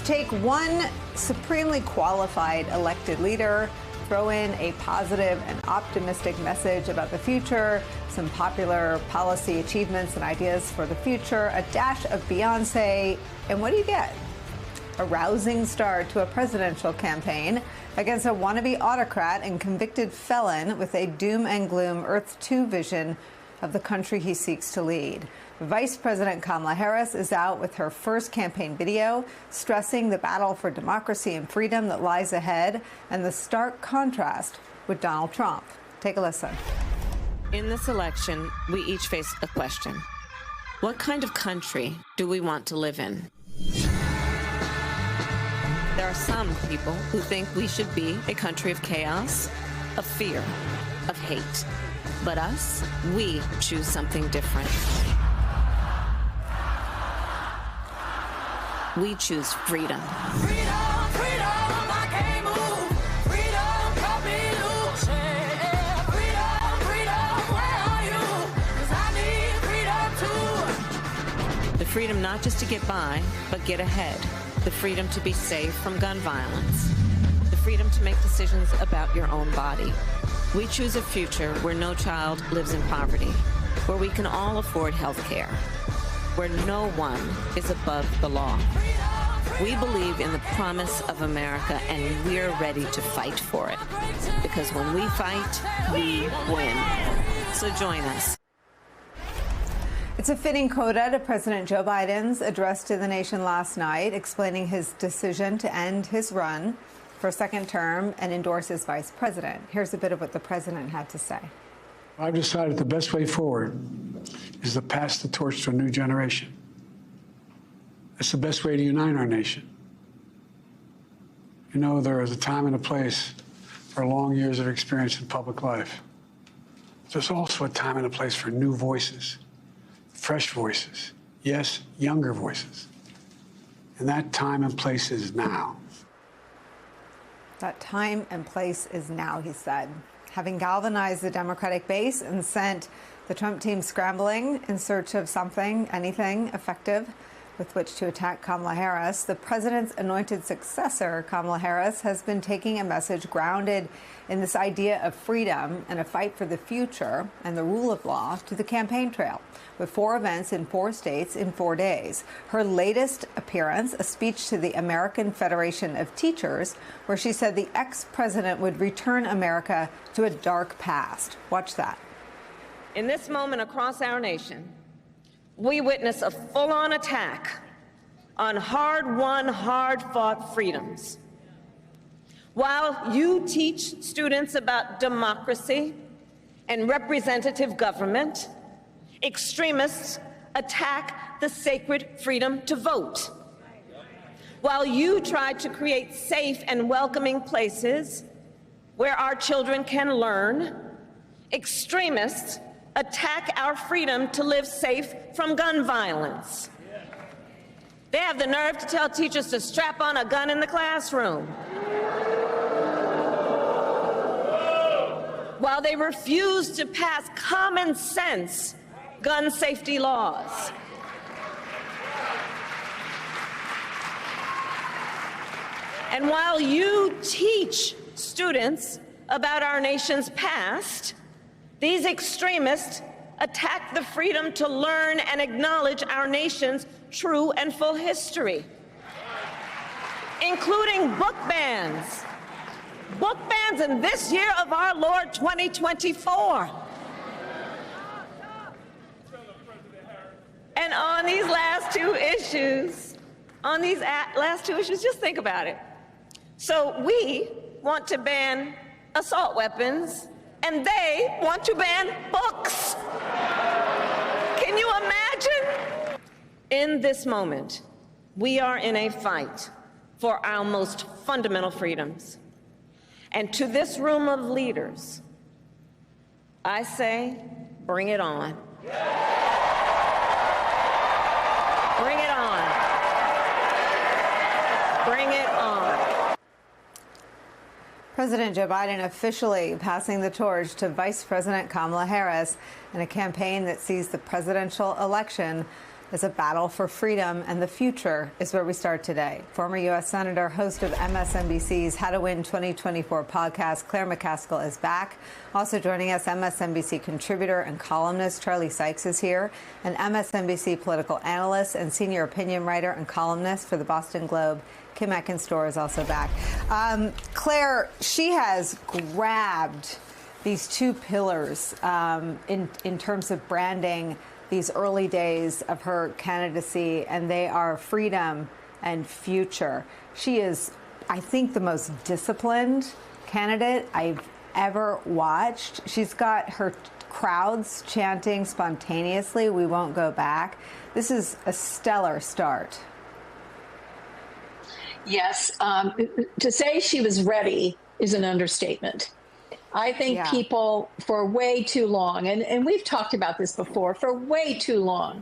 take one supremely qualified elected leader, throw in a positive and optimistic message about the future, some popular policy achievements and ideas for the future, a dash of Beyonce, and what do you get? A rousing start to a presidential campaign against a wannabe autocrat and convicted felon with a doom and gloom Earth 2 vision of the country he seeks to lead. Vice President Kamala Harris is out with her first campaign video, stressing the battle for democracy and freedom that lies ahead and the stark contrast with Donald Trump. Take a listen. In this election, we each face a question. What kind of country do we want to live in? There are some people who think we should be a country of chaos, of fear, of hate. But us, we choose something different. We choose freedom. Freedom, freedom, I can't move. Freedom, cut me loose. Yeah. Freedom, freedom, where are you? 'Cause I need freedom too. The freedom not just to get by, but get ahead. The freedom to be safe from gun violence. The freedom to make decisions about your own body. We choose a future where no child lives in poverty, where we can all afford health care, where no one is above the law. We believe in the promise of America, and we're ready to fight for it. Because when we fight, we win. So join us. It's a fitting coda to President Joe Biden's address to the nation last night, explaining his decision to end his run for a second term and endorse as vice president. Here's a bit of what the president had to say. I've decided the best way forward is to pass the torch to a new generation. It's the best way to unite our nation. You know, there is a time and a place for long years of experience in public life. There's also a time and a place for new voices, fresh voices, yes, younger voices. And that time and place is now. That time and place is now, he said. Having galvanized the Democratic base and sent the Trump team scrambling in search of something, anything effective with which to attack Kamala Harris, the president's anointed successor, Kamala Harris, has been taking a message grounded in this idea of freedom and a fight for the future and the rule of law to the campaign trail, with 4 events in 4 states in 4 days. Her latest appearance, a speech to the American Federation of Teachers, where she said the ex-president would return America to a dark past. Watch that. In this moment across our nation, we witness a full-on attack on hard-won, hard-fought freedoms. While you teach students about democracy and representative government, extremists attack the sacred freedom to vote. While you try to create safe and welcoming places where our children can learn, extremists attack our freedom to live safe from gun violence. They have the nerve to tell teachers to strap on a gun in the classroom, while they refuse to pass common sense gun safety laws. And while you teach students about our nation's past, these extremists attack the freedom to learn and acknowledge our nation's true and full history, including book bans. Book bans in this year of our Lord 2024. And on these last two issues, just think about it. So we want to ban assault weapons, and they want to ban books. Can you imagine? In this moment, we are in a fight for our most fundamental freedoms. And to this room of leaders, I say, bring it on. Bring it on. Bring it on. President Joe Biden officially passing the torch to Vice President Kamala Harris in a campaign that sees the presidential election is a battle for freedom, and the future is where we start today. Former U.S. Senator, host of MSNBC's How to Win 2024 podcast, Claire McCaskill is back. Also joining us, MSNBC contributor and columnist Charlie Sykes is here, an MSNBC political analyst and senior opinion writer and columnist for the Boston Globe. Kim Eckenstor is also back. Claire, she has grabbed these two pillars in terms of branding these early days of her candidacy, and they are freedom and future. She is, I think, the most disciplined candidate I've ever watched. She's got her crowds chanting spontaneously, "We won't go back." This is a stellar start. Yes, to say she was ready is an understatement. I think people for way too long, and we've talked about this before, for way too long,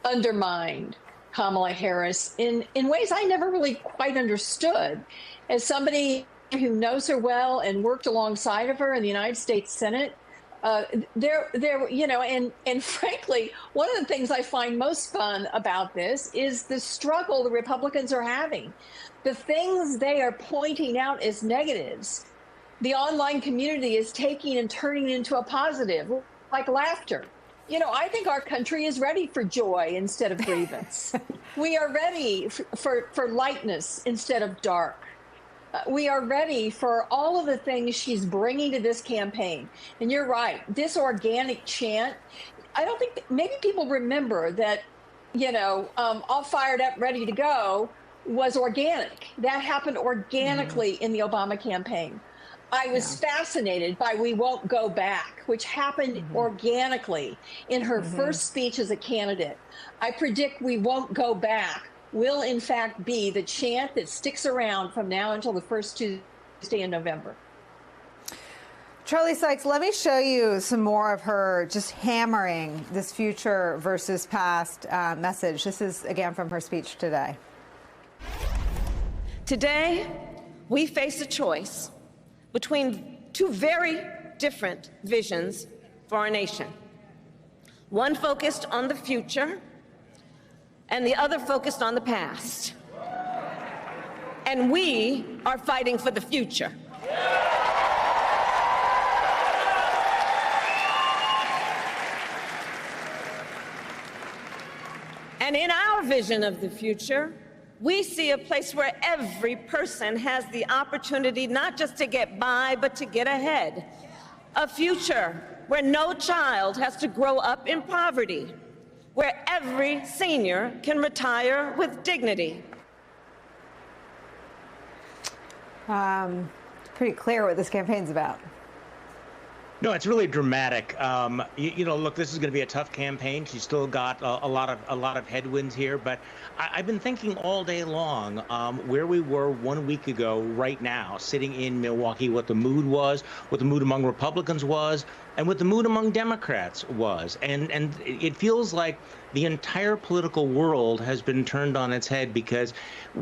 undermined Kamala Harris in ways I never really quite understood. As somebody who knows her well and worked alongside of her in the United States Senate, and frankly, one of the things I find most fun about this is the struggle the Republicans are having. The things they are pointing out as negatives, the online community is taking and turning into a positive, like laughter. I think our country is ready for joy instead of grievance. We are ready for lightness instead of dark. We are ready for all of the things she's bringing to this campaign. And you're right, this organic chant, I don't think maybe people remember that, all fired up, ready to go was organic. That happened organically in the Obama campaign. I was fascinated by "We Won't Go Back," which happened organically in her first speech as a candidate. I predict "We Won't Go Back" will in fact be the chant that sticks around from now until the first Tuesday in November. Charlie Sykes, let me show you some more of her just hammering this future versus past message. This is, again, from her speech today. Today, we face a choice between two very different visions for our nation. One focused on the future, and the other focused on the past. And we are fighting for the future. And in our vision of the future, we see a place where every person has the opportunity not just to get by, but to get ahead. A future where no child has to grow up in poverty, where every senior can retire with dignity. Pretty clear what this campaign's about. No, it's really dramatic. Look, this is going to be a tough campaign. She's still got a lot of headwinds here, but I've been thinking all day long where we were 1 week ago, right now, sitting in Milwaukee, what the mood was, what the mood among Republicans was, and what the mood among Democrats was. And it feels like the entire political world has been turned on its head, because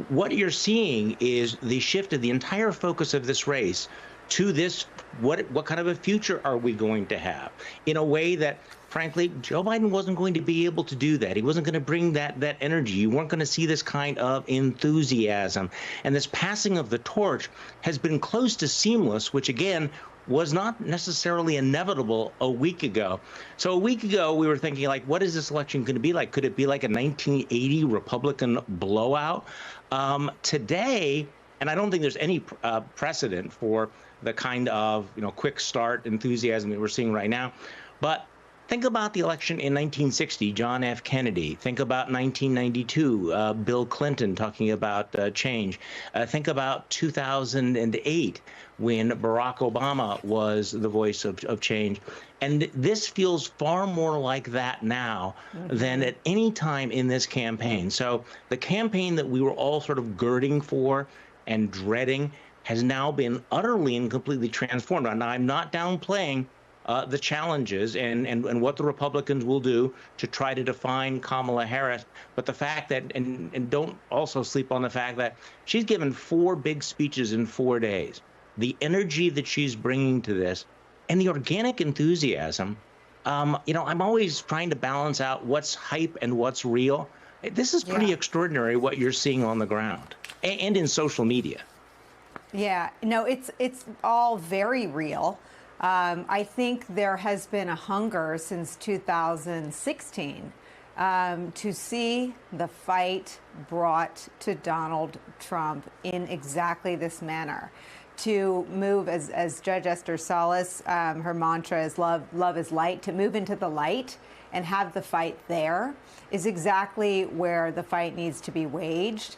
what you're seeing is the shift of the entire focus of this race to this, what kind of a future are we going to have, in a way that, frankly, Joe Biden wasn't going to be able to do that. He wasn't going to bring that energy. You weren't going to see this kind of enthusiasm. And this passing of the torch has been close to seamless, which, again, was not necessarily inevitable a week ago. So a week ago, we were thinking, like, what is this election going to be like? Could it be like a 1980 Republican blowout? Today, and I don't think there's any precedent for the kind of quick start enthusiasm that we're seeing right now. But think about the election in 1960, John F. Kennedy. Think about 1992, Bill Clinton talking about change. Think about 2008, when Barack Obama was the voice of change. And this feels far more like that now than at any time in this campaign. So the campaign that we were all sort of girding for and dreading has now been utterly and completely transformed. And I'm not downplaying the challenges and what the Republicans will do to try to define Kamala Harris, but the fact that, and don't also sleep on the fact that she's given 4 big speeches in 4 days. The energy that she's bringing to this and the organic enthusiasm I'm always trying to balance out what's hype and what's real. This is pretty extraordinary what you're seeing on the ground and in social media. Yeah, no, it's all very real. I think there has been a hunger since 2016 to see the fight brought to Donald Trump in exactly this manner. To move, as Judge Esther Salas, her mantra is love is light, to move into the light and have the fight there is exactly where the fight needs to be waged.